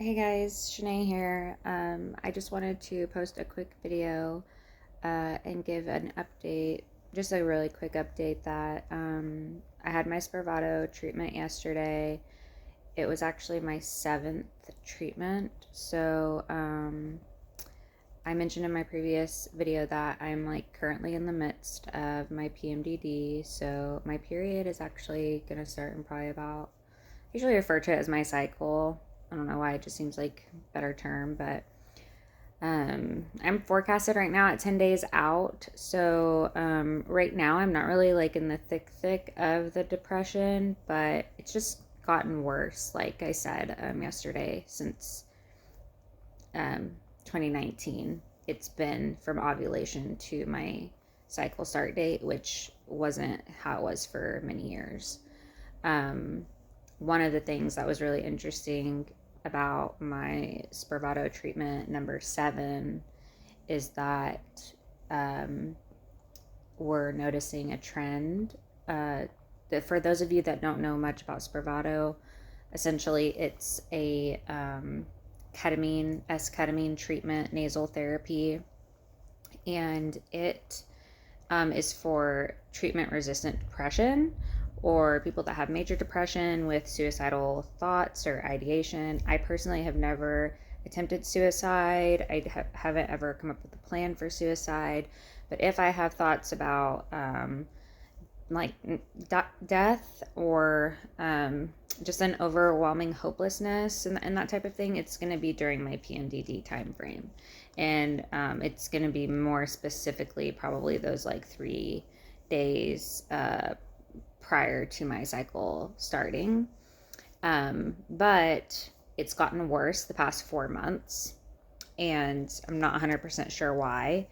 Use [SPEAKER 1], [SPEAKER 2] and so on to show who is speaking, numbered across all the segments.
[SPEAKER 1] Hey guys, Shanae here. I just wanted to post a quick video and give an update, just a really quick update that I had my Spravato treatment yesterday. It was actually my 7th treatment. So I mentioned in my previous video that I'm like currently in the midst of my PMDD. So my period is actually going to start in probably about, I usually refer to it as my cycle. I don't know why, it just seems like a better term, but I'm forecasted right now at 10 days out. So right now I'm not really like in the thick of the depression, but it's just gotten worse, like I said yesterday, since 2019. It's been from ovulation to my cycle start date, which wasn't how it was for many years. One of the things that was really interesting about my Spravato treatment number 7 is that we're noticing a trend. That for those of you that don't know much about Spravato, essentially it's a ketamine treatment, nasal therapy, and it is for treatment-resistant depression or people that have major depression with suicidal thoughts or ideation. I personally have never attempted suicide. I haven't ever come up with a plan for suicide. But if I have thoughts about like death or just an overwhelming hopelessness and that type of thing, it's going to be during my PMDD time frame. And it's going to be more specifically probably those like 3 days prior to my cycle starting. But it's gotten worse the past 4 months, and I'm not 100% sure why.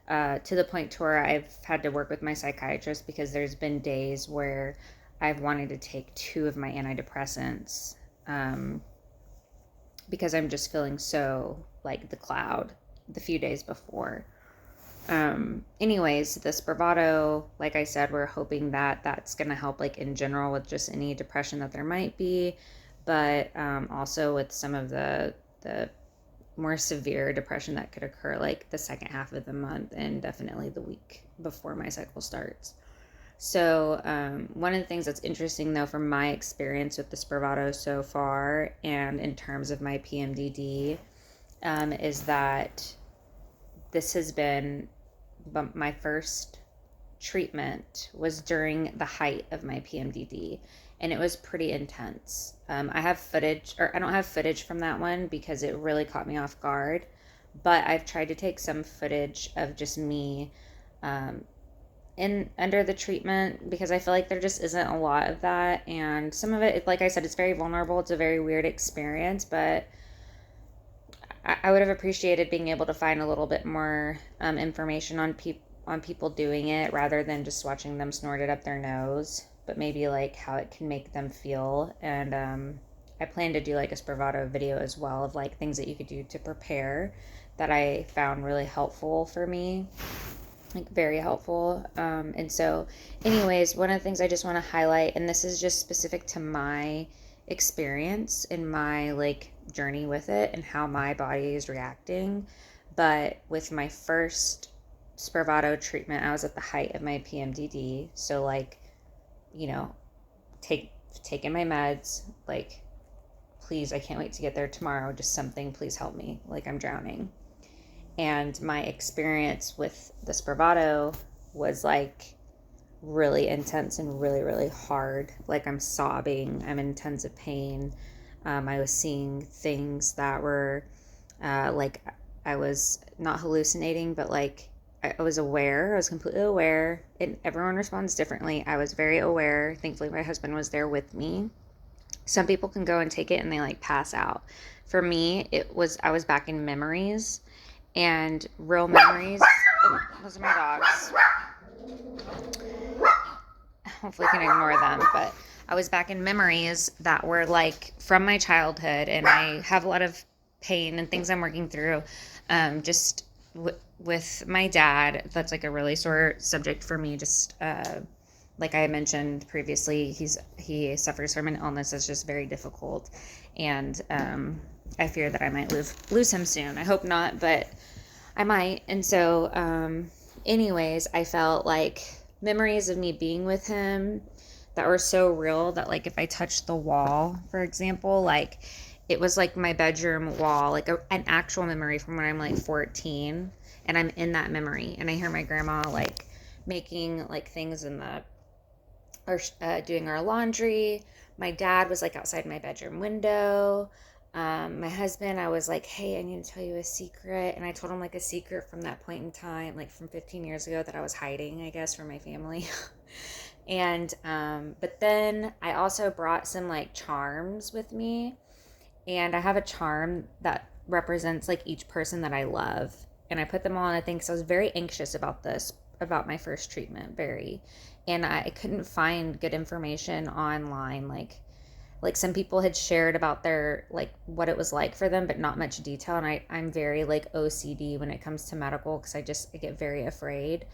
[SPEAKER 1] To the point to where I've had to work with my psychiatrist because there's been days where I've wanted to take 2 of my antidepressants because I'm just feeling so like the cloud the few days before. Anyways, the Spravato, like I said, we're hoping that that's going to help like in general with just any depression that there might be, but also with some of the more severe depression that could occur like the second half of the month and definitely the week before my cycle starts. So one of the things that's interesting though from my experience with the Spravato so far and in terms of my PMDD is that this has been my first treatment was during the height of my PMDD, and it was pretty intense. I have footage, or I don't have footage from that one because it really caught me off guard, but I've tried to take some footage of just me in under the treatment because I feel like there just isn't a lot of that, and some of it, like I said, it's very vulnerable. It's a very weird experience, but I would have appreciated being able to find a little bit more information on people doing it rather than just watching them snort it up their nose, but maybe like how it can make them feel. And I plan to do like a Spravato video as well of like things that you could do to prepare that I found really helpful for me, like very helpful. And so anyways, one of the things I just want to highlight, and this is just specific to my experience in my like journey with it and how my body is reacting, but with my first Spravato treatment, I was at the height of my PMDD, so like, you know, taking my meds, like, please, I can't wait to get there tomorrow, just something, please help me, like I'm drowning. And my experience with the Spravato was like really intense and really hard. Like I'm sobbing, I'm in intensive pain. I was seeing things that were like I was not hallucinating, but like I was aware. I was completely aware. And everyone responds differently. I was very aware. Thankfully, my husband was there with me. Some people can go and take it and they like pass out. For me, I was back in memories and real memories. Oh, those are my dogs. Hopefully I can ignore them, but I was back in memories that were like from my childhood, and I have a lot of pain and things I'm working through just with my dad. That's like a really sore subject for me, just like I mentioned previously, he suffers from an illness that's just very difficult, and I fear that I might lose him soon. I hope not, but I might. And so, anyways, I felt like memories of me being with him that were so real that, like, if I touched the wall, for example, like, it was like my bedroom wall, like an actual memory from when I'm like 14, and I'm in that memory, and I hear my grandma like making like things in the or doing our laundry. My dad was like outside my bedroom window. My husband, I was like, hey, I need to tell you a secret. And I told him like a secret from that point in time, like from 15 years ago that I was hiding, I guess, from my family. And, but then I also brought some like charms with me. And I have a charm that represents like each person that I love. And I put them on, I think, so I was very anxious about this, about my first treatment, very. And I couldn't find good information online. Like some people had shared about their like what it was like for them, but not much detail. And I'm very like OCD when it comes to medical because I get very afraid.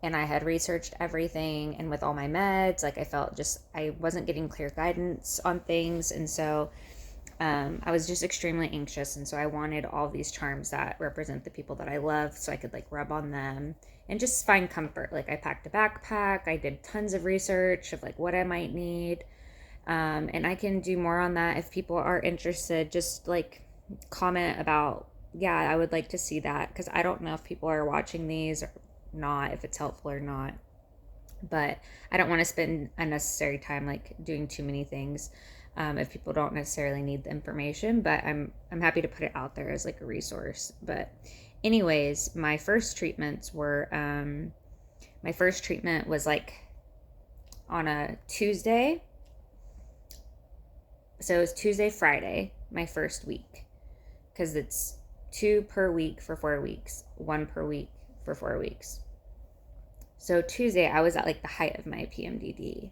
[SPEAKER 1] And I had researched everything, and with all my meds, like I felt just I wasn't getting clear guidance on things. And so I was just extremely anxious, and so I wanted all these charms that represent the people that I love, so I could like rub on them and just find comfort. Like I packed a backpack, I did tons of research of like what I might need, and I can do more on that if people are interested. Just like comment about, yeah, I would like to see that, because I don't know if people are watching these or not, if it's helpful or not. But I don't want to spend unnecessary time like doing too many things if people don't necessarily need the information. But I'm happy to put it out there as like a resource. But anyways, my first treatment was like on a Tuesday. So it was Tuesday, Friday, my first week, because it's 2 per week for 4 weeks, 1 per week for 4 weeks. So Tuesday, I was at like the height of my PMDD.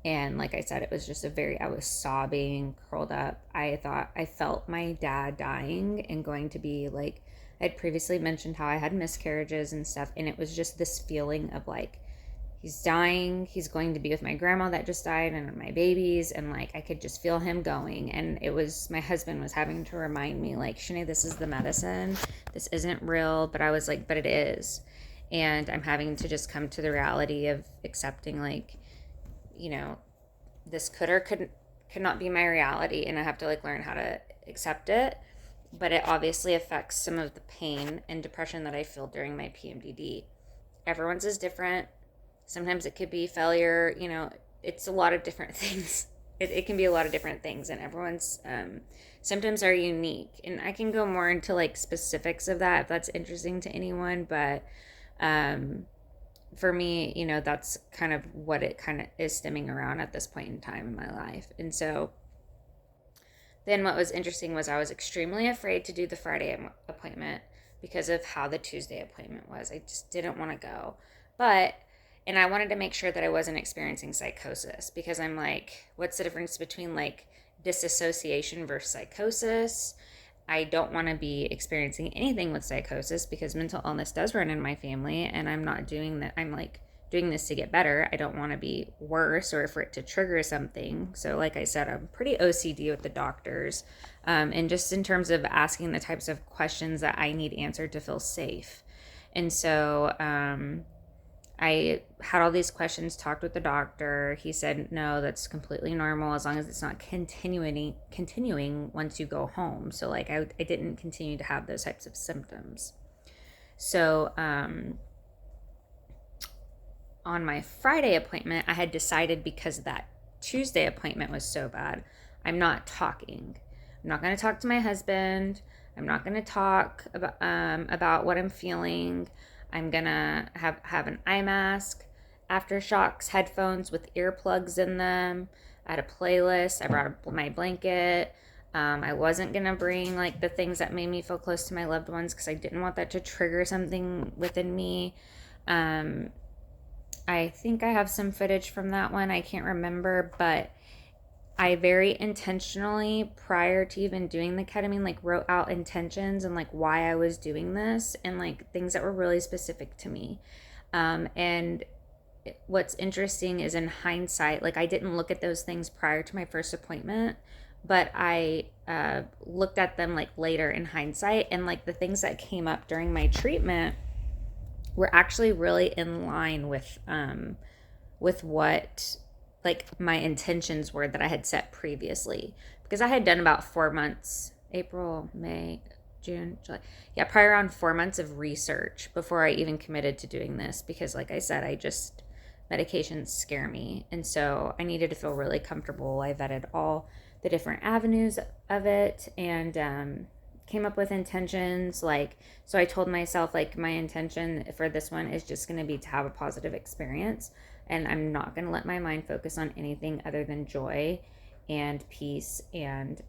[SPEAKER 1] And like I said, it was just I was sobbing, curled up. I felt my dad dying and going to be like, I'd previously mentioned how I had miscarriages and stuff. And it was just this feeling of like, he's dying. He's going to be with my grandma that just died and my babies. And like, I could just feel him going. And it was, my husband was having to remind me like, Shanae, this is the medicine. This isn't real. But I was like, but it is. And I'm having to just come to the reality of accepting like, you know, this could not be my reality, and I have to like learn how to accept it. But it obviously affects some of the pain and depression that I feel during my PMDD. Everyone's is different. Sometimes it could be failure, it's a lot of different things. It can be a lot of different things, and everyone's symptoms are unique. And I can go more into like specifics of that if that's interesting to anyone, but for me, that's kind of what it kind of is stemming around at this point in time in my life. And so then what was interesting was I was extremely afraid to do the Friday appointment because of how the Tuesday appointment was. I just didn't want to go. And I wanted to make sure that I wasn't experiencing psychosis, because I'm like, what's the difference between like disassociation versus psychosis? I don't want to be experiencing anything with psychosis, because mental illness does run in my family, and I'm not doing that. I'm like doing this to get better. I don't want to be worse or for it to trigger something. So like I said, I'm pretty OCD with the doctors, and just in terms of asking the types of questions that I need answered to feel safe. And so I had all these questions, talked with the doctor. He said, no, that's completely normal as long as it's not continuing once you go home. So like I didn't continue to have those types of symptoms. So on my Friday appointment, I had decided, because that Tuesday appointment was so bad, I'm not talking. I'm not going to talk to my husband. I'm not going to talk about what I'm feeling. I'm gonna have an eye mask, aftershocks, headphones with earplugs in them. I had a playlist. I brought my blanket. I wasn't gonna bring like the things that made me feel close to my loved ones, because I didn't want that to trigger something within me. I think I have some footage from that one. I can't remember, but I very intentionally, prior to even doing the ketamine, like wrote out intentions and like why I was doing this, and like things that were really specific to me. And what's interesting is, in hindsight, like I didn't look at those things prior to my first appointment, but I looked at them like later in hindsight, and like the things that came up during my treatment were actually really in line with what like my intentions were that I had set previously, because I had done about 4 months, April, May, June, July, yeah, probably around 4 months of research before I even committed to doing this, because like I said, medications scare me, and so I needed to feel really comfortable. I vetted all the different avenues of it, and came up with intentions. Like, so I told myself, like, my intention for this one is just going to be to have a positive experience, and I'm not going to let my mind focus on anything other than joy and peace and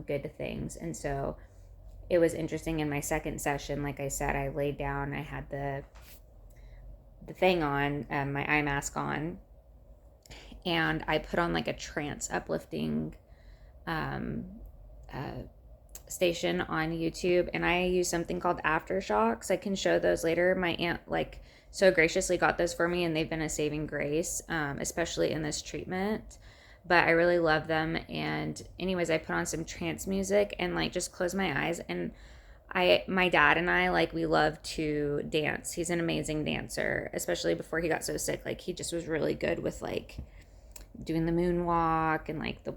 [SPEAKER 1] good things. And so it was interesting in my second session. Like I said, I laid down, I had the thing on, my eye mask on, and I put on like a trance uplifting station on YouTube, and I use something called Aftershocks. I can show those later. My aunt like so graciously got those for me, and they've been a saving grace, especially in this treatment. But I really love them. And anyways, I put on some trance music and like just close my eyes, and my dad and I, like, we love to dance. He's an amazing dancer, especially before he got so sick. Like, he just was really good with like doing the moonwalk and like the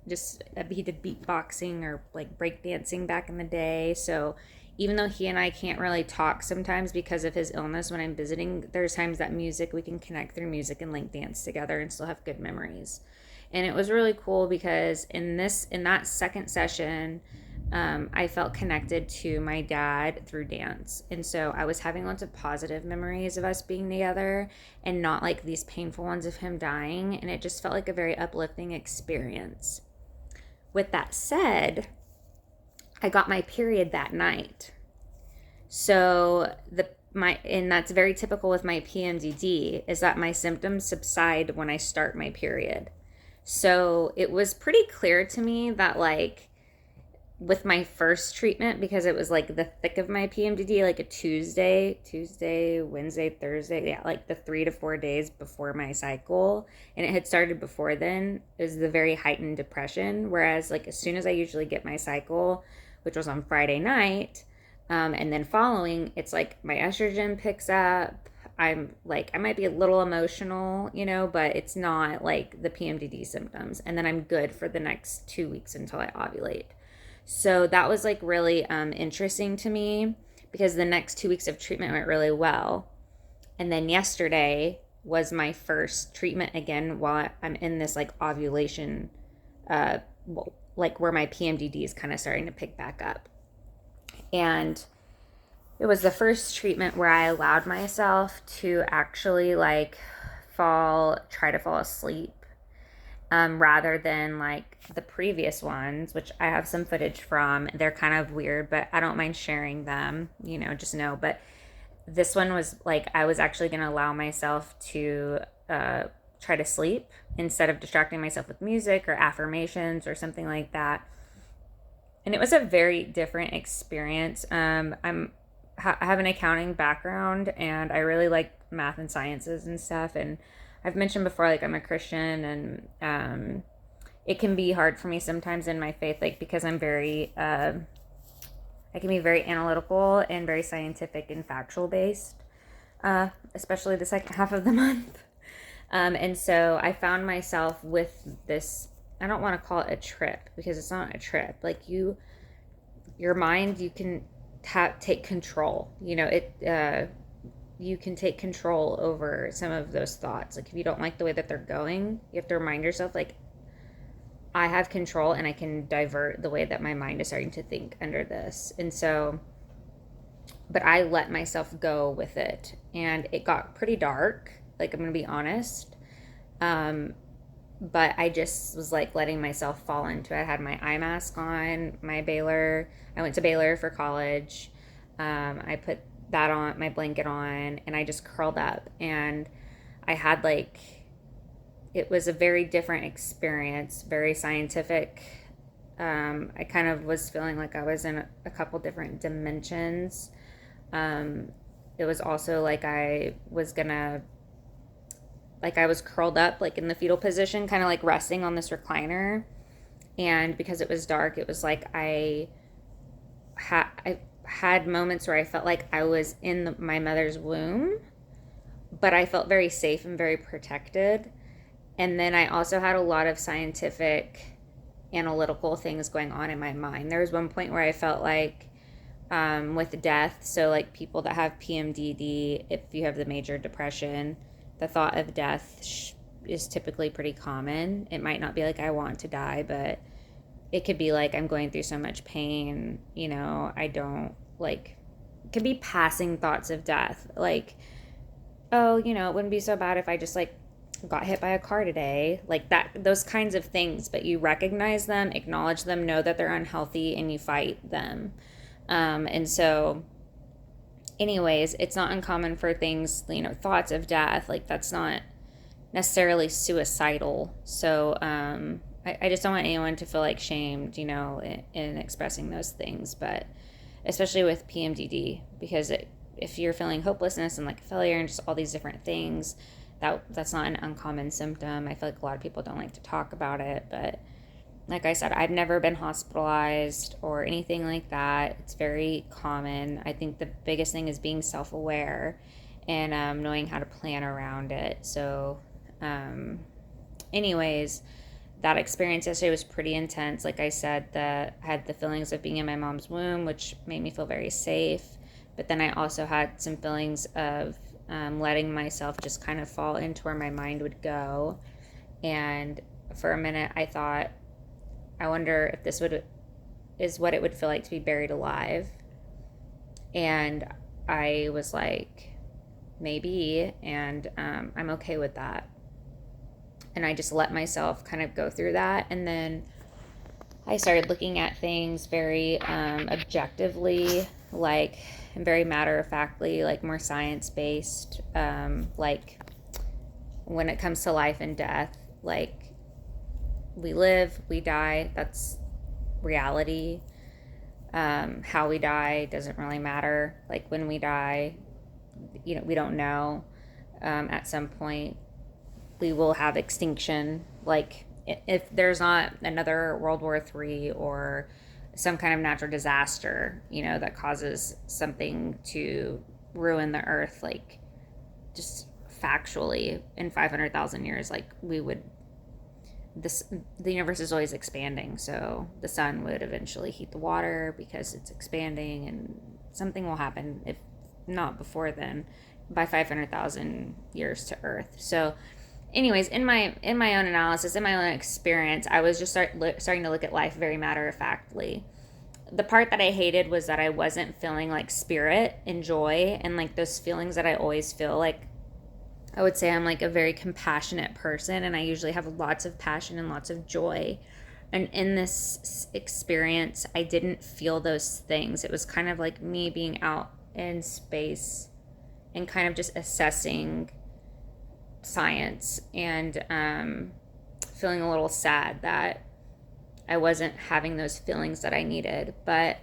[SPEAKER 1] just he did beatboxing or like breakdancing back in the day. So even though he and I can't really talk sometimes because of his illness when I'm visiting, there's times that we can connect through music and like dance together and still have good memories. And it was really cool because in that second session, I felt connected to my dad through dance. And so I was having lots of positive memories of us being together and not like these painful ones of him dying. And it just felt like a very uplifting experience. With that said, I got my period that night. So and that's very typical with my PMDD, is that my symptoms subside when I start my period. So it was pretty clear to me that like with my first treatment, because it was like the thick of my PMDD, like a Tuesday, Wednesday, Thursday, yeah, like the 3 to 4 days before my cycle, and it had started before then, is the very heightened depression. Whereas like as soon as I usually get my cycle, which was on Friday night, and then following, it's like my estrogen picks up. I'm like, I might be a little emotional, but it's not like the PMDD symptoms. And then I'm good for the next 2 weeks until I ovulate. So that was like really interesting to me, because the next 2 weeks of treatment went really well. And then yesterday was my first treatment again while I'm in this like ovulation, like where my PMDD is kind of starting to pick back up. And it was the first treatment where I allowed myself to actually like try to fall asleep. Rather than like the previous ones, which I have some footage from. They're kind of weird, but I don't mind sharing them, just know. But this one was like, I was actually going to allow myself to try to sleep instead of distracting myself with music or affirmations or something like that. And it was a very different experience. I have an accounting background, and I really like math and sciences and stuff. And I've mentioned before, like, I'm a Christian, and it can be hard for me sometimes in my faith, like, because I'm I can be very analytical and very scientific and factual based, especially the second half of the month. And so I found myself with this, I don't want to call it a trip, because it's not a trip. Like, your mind, you can take control, you can take control over some of those thoughts. Like, if you don't like the way that they're going, you have to remind yourself, like, I have control and I can divert the way that my mind is starting to think under this. And so, but I let myself go with it, and it got pretty dark, like, I'm gonna be honest. But I just was like letting myself fall into it. I had my eye mask on, I went to Baylor for college. I put that on, my blanket on, and I just curled up, and I had like, it was a very different experience, very scientific. I kind of was feeling like I was in a couple different dimensions. It was also like I was curled up, like in the fetal position, kind of like resting on this recliner. And because it was dark, it was like I had moments where I felt like I was in my mother's womb, but I felt very safe and very protected. And then I also had a lot of scientific, analytical things going on in my mind. There was one point where I felt like, with death, so like people that have PMDD, if you have the major depression, the thought of death is typically pretty common. It might not be like I want to die, but it could be like I'm going through so much pain, I don't like, it could be passing thoughts of death. Like, oh, it wouldn't be so bad if I just like got hit by a car today. Like that, those kinds of things, but you recognize them, acknowledge them, know that they're unhealthy, and you fight them. And so, anyways, it's not uncommon for things, thoughts of death, like that's not necessarily suicidal. So, I just don't want anyone to feel like shamed, in expressing those things, but especially with PMDD, because if you're feeling hopelessness and like failure and just all these different things, that's not an uncommon symptom. I feel like a lot of people don't like to talk about it, but like I said, I've never been hospitalized or anything like that. It's very common. I think the biggest thing is being self-aware and knowing how to plan around it. So, anyways, that experience yesterday was pretty intense. Like I said, I had the feelings of being in my mom's womb, which made me feel very safe. But then I also had some feelings of letting myself just kind of fall into where my mind would go. And for a minute, I thought, I wonder if is what it would feel like to be buried alive. And I was like, maybe, and I'm okay with that. And I just let myself kind of go through that. And then I started looking at things very objectively, like, and very matter of factly, like more science based, like when it comes to life and death, like we live, we die, that's reality. How we die doesn't really matter. Like when we die, we don't know. At some point, we will have extinction. Like if there's not another World War III or some kind of natural disaster, that causes something to ruin the earth, like just factually in 500,000 years, like the universe is always expanding. So the sun would eventually heat the water because it's expanding, and something will happen, if not before then, by 500,000 years to earth. So anyways, in my own analysis, in my own experience, I was just starting to look at life very matter of factly. The part that I hated was that I wasn't feeling like spirit and joy and like those feelings that I always feel. Like I would say I'm like a very compassionate person, and I usually have lots of passion and lots of joy. And in this experience, I didn't feel those things. It was kind of like me being out in space and kind of just assessing science, and feeling a little sad that I wasn't having those feelings that I needed. But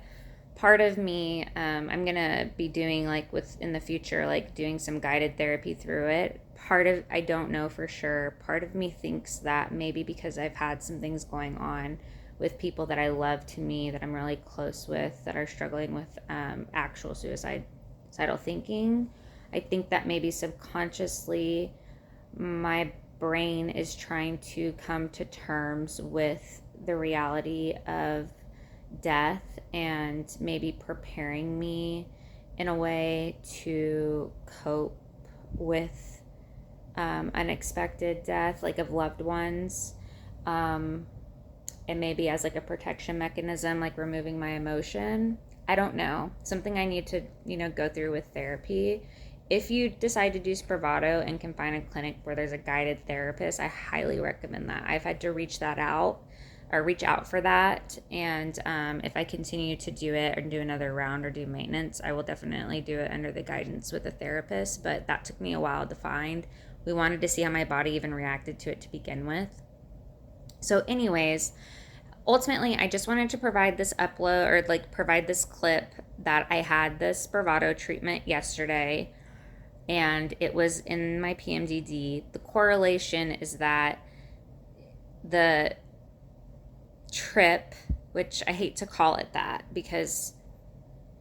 [SPEAKER 1] part of me, I'm gonna be doing like in the future, like doing some guided therapy through it. I don't know for sure. Part of me thinks that maybe because I've had some things going on with people that I love to me, that I'm really close with, that are struggling with actual suicidal thinking. I think that maybe subconsciously my brain is trying to come to terms with the reality of death, and maybe preparing me in a way to cope with unexpected death, like of loved ones, and maybe as like a protection mechanism, like removing my emotion. I don't know. Something I need to, go through with therapy. If you decide to do Spravato and can find a clinic where there's a guided therapist, I highly recommend that. I've had to reach out for that. And if I continue to do it or do another round or do maintenance, I will definitely do it under the guidance with a therapist. But that took me a while to find. We wanted to see how my body even reacted to it to begin with. So anyways, ultimately, I just wanted to provide this upload, or like provide this clip that I had this Spravato treatment yesterday, and it was in my PMDD. The correlation is that the trip, which I hate to call it that because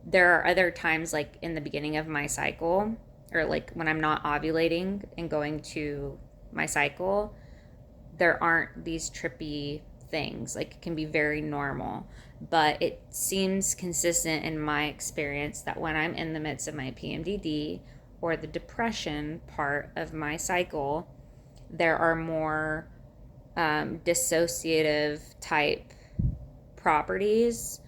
[SPEAKER 1] there are other times, like in the beginning of my cycle, or like when I'm not ovulating and going to my cycle, there aren't these trippy things. Like it can be very normal, but it seems consistent in my experience that when I'm in the midst of my PMDD or the depression part of my cycle, there are more dissociative type properties.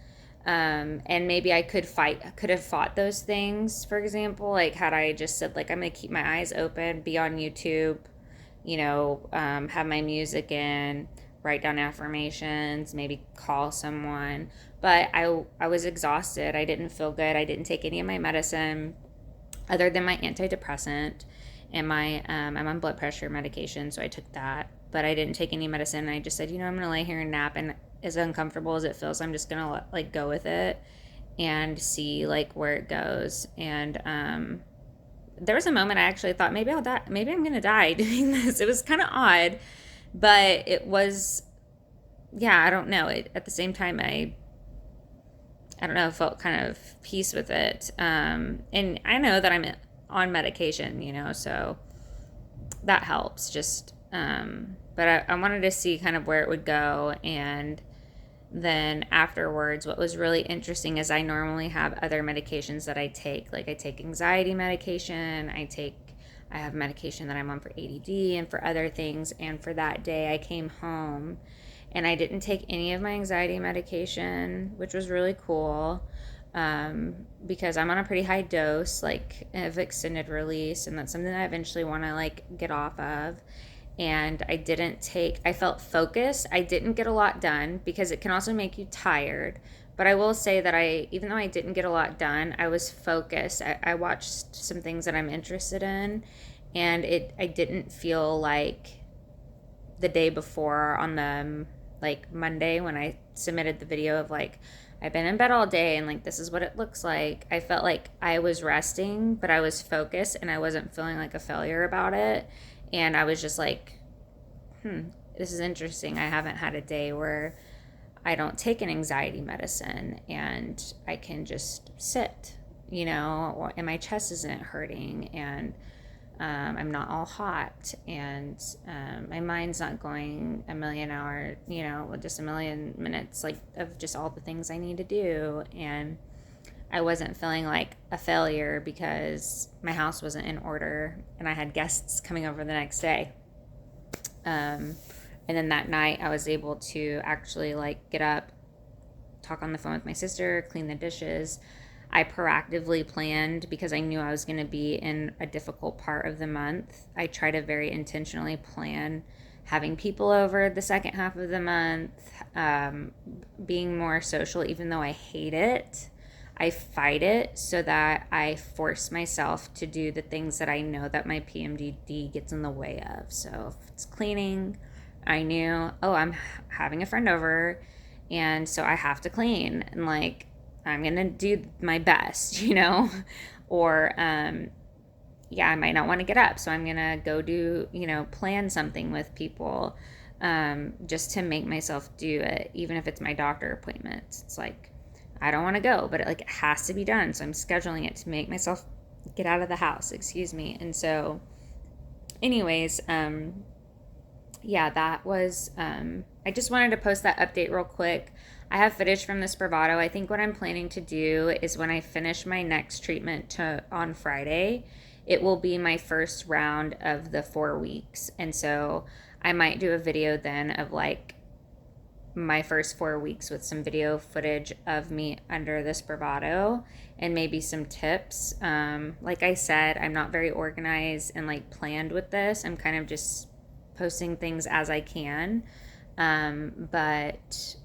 [SPEAKER 1] And maybe I could have fought those things, for example, like had I just said, like, I'm gonna keep my eyes open, be on YouTube, have my music in, write down affirmations, maybe call someone. But I was exhausted. I didn't feel good. I didn't take any of my medicine other than my antidepressant and I'm on blood pressure medication, so I took that. But I didn't take any medicine. I just said, I'm gonna lay here and nap, and as uncomfortable as it feels, I'm just gonna like go with it and see like where it goes. And there was a moment I actually thought maybe I'll die. Maybe I'm gonna die doing this. It was kind of odd, but it was, yeah, I don't know. At the same time, I don't know, felt kind of peace with it. And I know that I'm on medication, so that helps. But I wanted to see kind of where it would go. And then afterwards, what was really interesting is I normally have other medications that I take. Like I take anxiety medication, I have medication that I'm on for ADD and for other things. And for that day, I came home and I didn't take any of my anxiety medication, which was really cool, because I'm on a pretty high dose, like of extended release, and that's something that I eventually want to like get off of. And I felt focused. I didn't get a lot done because it can also make you tired. But I will say that even though I didn't get a lot done, I was focused. I watched some things that I'm interested in, and I didn't feel like the day before on the like Monday when I submitted the video of like I've been in bed all day and like this is what it looks like. I felt like I was resting, but I was focused and I wasn't feeling like a failure about it. And I was just like, this is interesting. I haven't had a day where I don't take an anxiety medicine and I can just sit, and my chest isn't hurting, and I'm not all hot, and my mind's not going a million hour, just a million minutes, like of just all the things I need to do. And I wasn't feeling like a failure because my house wasn't in order and I had guests coming over the next day. And then that night I was able to actually like get up, talk on the phone with my sister, clean the dishes. I proactively planned because I knew I was going to be in a difficult part of the month. I try to very intentionally plan having people over the second half of the month, being more social, even though I hate it. I fight it so that I force myself to do the things that I know that my PMDD gets in the way of. So if it's cleaning, I knew, I'm having a friend over, and so I have to clean, and like I'm gonna do my best, or I might not want to get up, so I'm gonna go do, plan something with people, just to make myself do it, even if it's my doctor appointment. It's like I don't want to go, but it has to be done, so I'm scheduling it to make myself get out of the house. Excuse me. And so, anyways, that was. I just wanted to post that update real quick. I have footage from the Spravato. I think what I'm planning to do is when I finish my next treatment on Friday, it will be my first round of the 4 weeks. And so I might do a video then of like my first 4 weeks with some video footage of me under the Spravato and maybe some tips. Like I said, I'm not very organized and like planned with this. I'm kind of just posting things as I can. But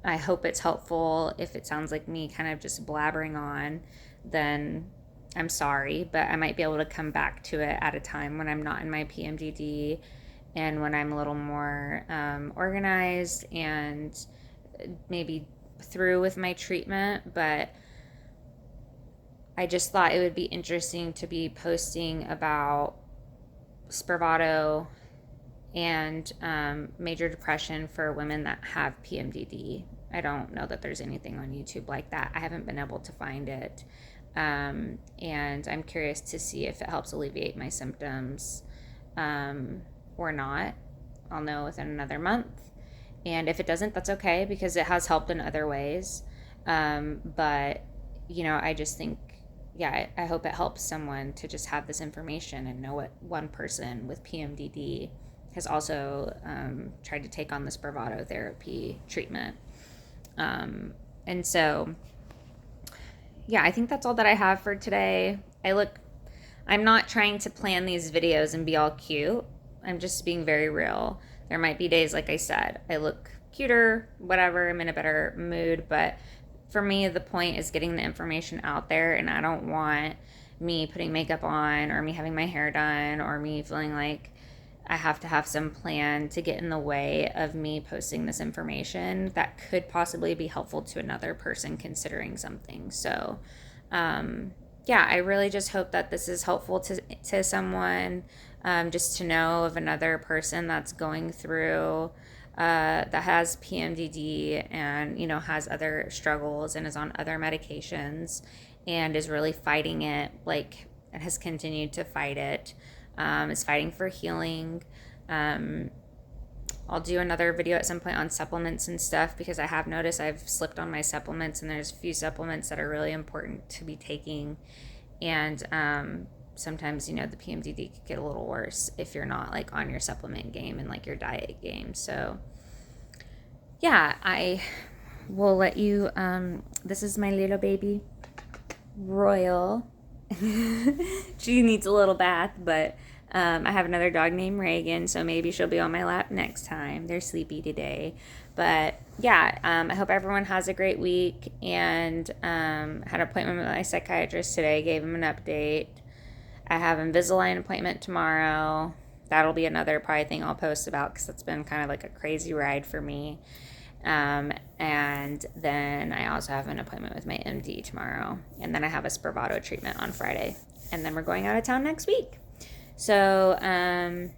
[SPEAKER 1] I hope it's helpful. If it sounds like me kind of just blabbering on, then I'm sorry, but I might be able to come back to it at a time when I'm not in my PMDD and when I'm a little more organized and maybe through with my treatment. But I just thought it would be interesting to be posting about Spravato and major depression for women that have PMDD. I don't know that there's anything on YouTube like that. I haven't been able to find it. And I'm curious to see if it helps alleviate my symptoms or not. I'll know within another month. And if it doesn't, that's okay, because it has helped in other ways. But, I just think, I hope it helps someone to just have this information and know what one person with PMDD has also tried to take on the Spravato therapy treatment. And so, I think that's all that I have for today. I'm not trying to plan these videos and be all cute. I'm just being very real. There might be days, like I said, I look cuter, whatever, I'm in a better mood, but for me, the point is getting the information out there, and I don't want me putting makeup on or me having my hair done or me feeling like I have to have some plan to get in the way of me posting this information that could possibly be helpful to another person considering something. So, I really just hope that this is helpful to someone, just to know of another person that's going through, that has PMDD and, has other struggles and is on other medications and is really fighting it, like, and has continued to fight it, is fighting for healing. I'll do another video at some point on supplements and stuff, because I have noticed I've slipped on my supplements, and there's a few supplements that are really important to be taking. And sometimes, the PMDD could get a little worse if you're not like on your supplement game and like your diet game. So I will let you, this is my little baby, Royal. She needs a little bath, but I have another dog named Reagan, so maybe she'll be on my lap next time. They're sleepy today. But I hope everyone has a great week, and had an appointment with my psychiatrist today, gave him an update. I have an Invisalign appointment tomorrow. That'll be another probably thing I'll post about, because it's been kind of like a crazy ride for me. And then I also have an appointment with my MD tomorrow. And then I have a Spravato treatment on Friday. And then we're going out of town next week. So, I'm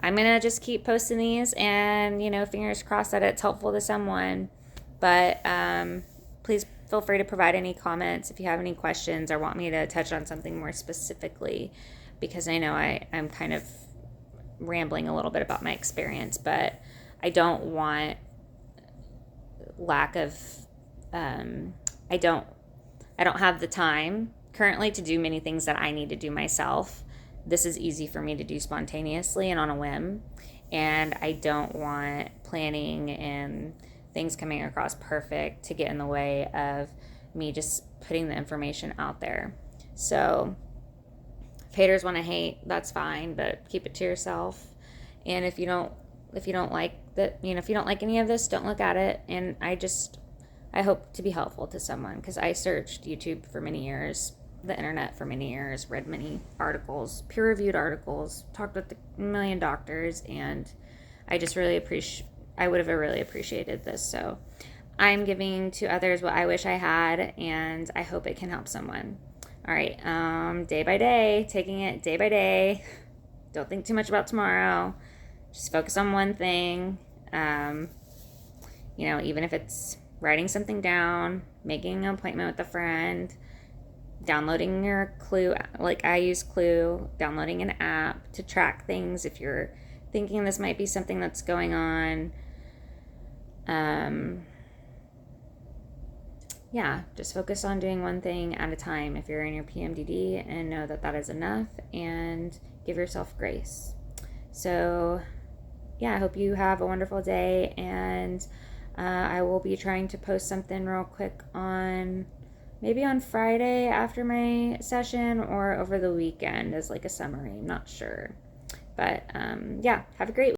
[SPEAKER 1] going to just keep posting these, and, fingers crossed that it's helpful to someone. But please feel free to provide any comments if you have any questions or want me to touch on something more specifically, because I know I'm kind of rambling a little bit about my experience, but I don't want lack of, I don't have the time currently to do many things that I need to do myself. This is easy for me to do spontaneously and on a whim, and I don't want planning and things coming across perfect to get in the way of me just putting the information out there. So if haters want to hate, that's fine, but keep it to yourself. And if you don't like that, if you don't like any of this, don't look at it. And I hope to be helpful to someone, because I searched YouTube for many years, the internet for many years, read many articles, peer-reviewed articles, talked with a million doctors, and I just really I would have really appreciated this. So I'm giving to others what I wish I had, and I hope it can help someone. All right, day by day, taking it day by day. Don't think too much about tomorrow. Just focus on one thing. Even if it's writing something down, making an appointment with a friend, downloading your Clue, like I use Clue, downloading an app to track things if you're thinking this might be something that's going on. Just focus on doing one thing at a time if you're in your PMDD, and know that that is enough, and give yourself grace. So I hope you have a wonderful day, and I will be trying to post something real quick maybe on Friday after my session, or over the weekend as like a summary. I'm not sure. But have a great week.